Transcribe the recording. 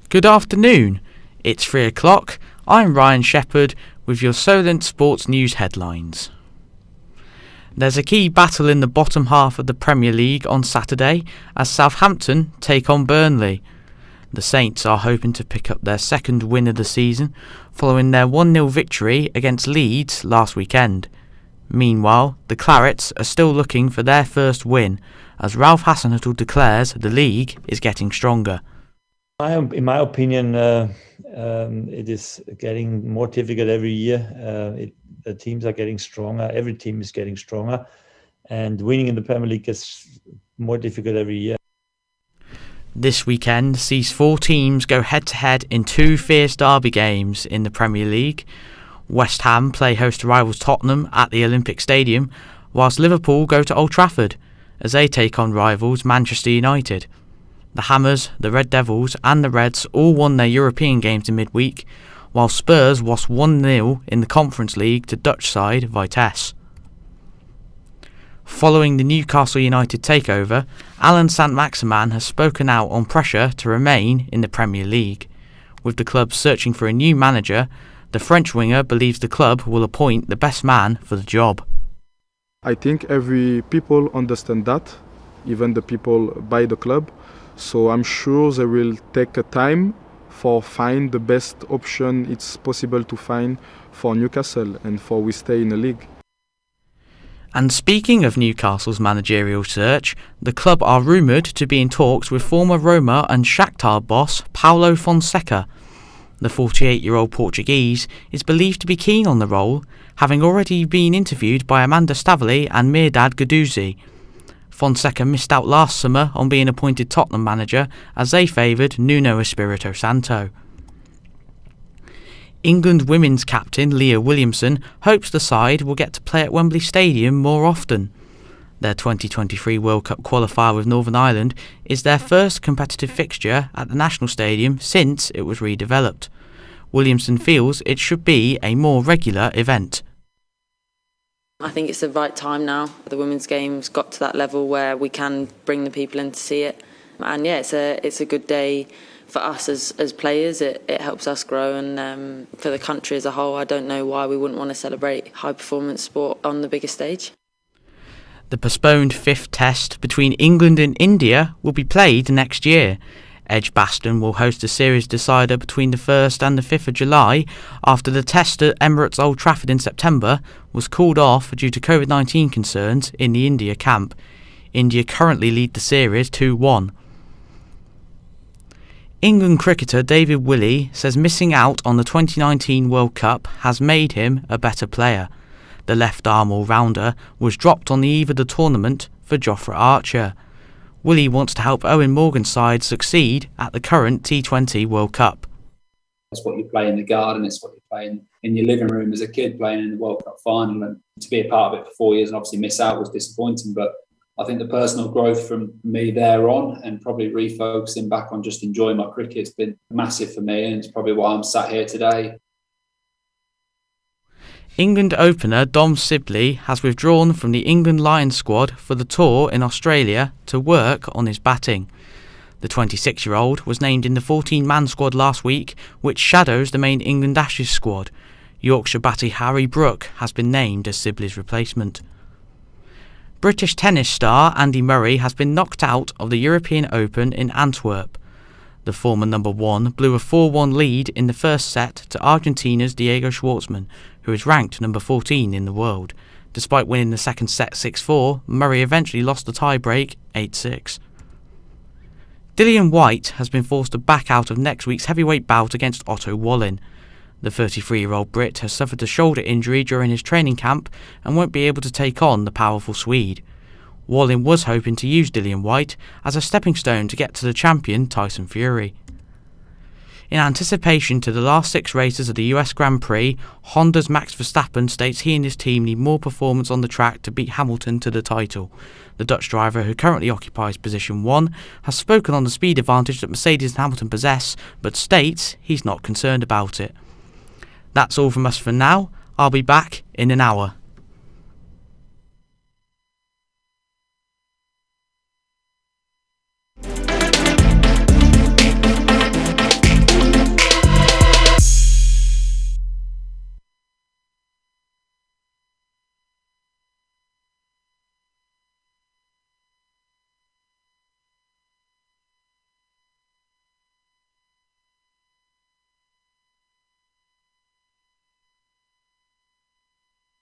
Good afternoon. It's 3 o'clock. I'm Ryan Shepherd with your Solent Sports News headlines. There's a key battle in the bottom half of the Premier League on Saturday as Southampton take on Burnley. The Saints are hoping to pick up their second win of the season following their 1-0 victory against Leeds last weekend. Meanwhile, the Clarets are still looking for their first win as Ralph Hasenhüttl declares the league is getting stronger. In my opinion, it is getting more difficult every year. The teams are getting stronger. Every team is getting stronger. And winning in the Premier League is more difficult every year. This weekend sees 4 teams go head-to-head in 2 fierce derby games in the Premier League. West Ham play host to rivals Tottenham at the Olympic Stadium, whilst Liverpool go to Old Trafford as they take on rivals Manchester United. The Hammers, the Red Devils and the Reds all won their European games in midweek, while Spurs lost 1-0 in the Conference League to Dutch side Vitesse. Following the Newcastle United takeover, Alan Saint-Maximin has spoken out on pressure to remain in the Premier League. With the club searching for a new manager, the French winger believes the club will appoint the best man for the job. I think every people understand that, even the people by the club. So I'm sure they will take a time for find the best option it's possible to find for Newcastle and for we stay in the league. And speaking of Newcastle's managerial search, the club are rumoured to be in talks with former Roma and Shakhtar boss Paulo Fonseca. The 48-year-old Portuguese is believed to be keen on the role, having already been interviewed by Amanda Staveley and Mirdad Guendouzi. Fonseca missed out last summer on being appointed Tottenham manager as they favoured Nuno Espirito Santo. England women's captain Leah Williamson hopes the side will get to play at Wembley Stadium more often. Their 2023 World Cup qualifier with Northern Ireland is their first competitive fixture at the National Stadium since it was redeveloped. Williamson feels it should be a more regular event. I think it's the right time now. The women's game's got to that level where we can bring the people in to see it. And yeah, it's a good day for us as players. It helps us grow, and for the country as a whole, I don't know why we wouldn't want to celebrate high performance sport on the biggest stage. The postponed 5th test between England and India will be played next year. Edgbaston will host a series decider between the 1st and the 5th of July after the test at Emirates Old Trafford in September was called off due to COVID-19 concerns in the India camp. India currently lead the series 2-1. England cricketer David Willey says missing out on the 2019 World Cup has made him a better player. The left-arm all-rounder was dropped on the eve of the tournament for Jofra Archer. Willey wants to help Owen Morgan's side succeed at the current T20 World Cup. It's what you play in the garden, it's what you play in your living room as a kid playing in the World Cup final, and to be a part of it for 4 years and obviously miss out was disappointing, but I think the personal growth from me there on and probably refocusing back on just enjoying my cricket has been massive for me, and it's probably why I'm sat here today. England opener Dom Sibley has withdrawn from the England Lions squad for the tour in Australia to work on his batting. The 26-year-old was named in the 14-man squad last week, which shadows the main England Ashes squad. Yorkshire batter Harry Brook has been named as Sibley's replacement. British tennis star Andy Murray has been knocked out of the European Open in Antwerp. The former number 1 blew a 4-1 lead in the first set to Argentina's Diego Schwartzman, who is ranked number 14 in the world. Despite winning the second set 6-4, Murray eventually lost the tie-break 8-6. Dillian White has been forced to back out of next week's heavyweight bout against Otto Wallin. The 33-year-old Brit has suffered a shoulder injury during his training camp and won't be able to take on the powerful Swede. Wallin was hoping to use Dillian White as a stepping stone to get to the champion Tyson Fury. In anticipation to the last 6 races of the US Grand Prix, Honda's Max Verstappen states he and his team need more performance on the track to beat Hamilton to the title. The Dutch driver, who currently occupies position 1, has spoken on the speed advantage that Mercedes and Hamilton possess, but states he's not concerned about it. That's all from us for now. I'll be back in an hour.